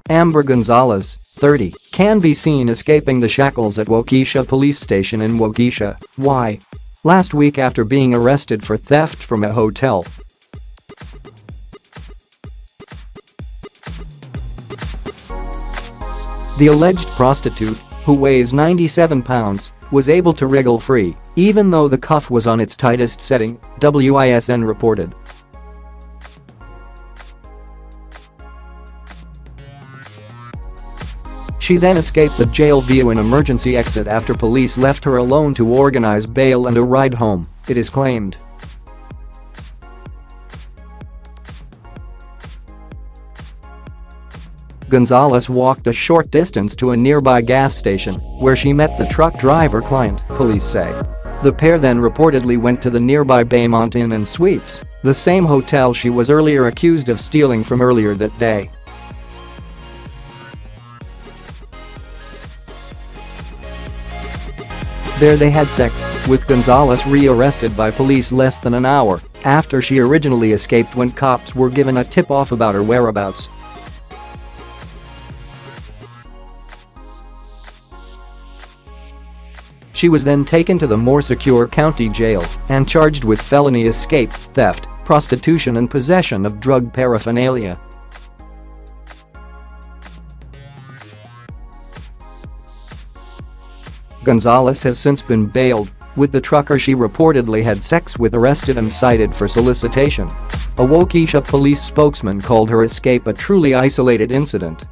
Amber Gonzalez, 30, can be seen escaping the shackles at Waukesha Police Station in Waukesha, WI. Last week after being arrested for theft from a hotel. The alleged prostitute, who weighs 97 pounds, was able to wriggle free, even though the cuff was on its tightest setting, WISN reported. She then escaped the jail via an emergency exit after police left her alone to organize bail and a ride home, it is claimed. Gonzalez walked a short distance to a nearby gas station, where she met the truck driver client, police say. The pair then reportedly went to the nearby Baymont Inn and Suites, the same hotel she was earlier accused of stealing from earlier that day. There they had sex, with Gonzalez re-arrested by police less than an hour after she originally escaped when cops were given a tip-off about her whereabouts. She was then taken to the more secure county jail and charged with felony escape, theft, prostitution and possession of drug paraphernalia. Gonzalez has since been bailed, with the trucker she reportedly had sex with arrested and cited for solicitation. A Waukesha police spokesman called her escape a truly isolated incident.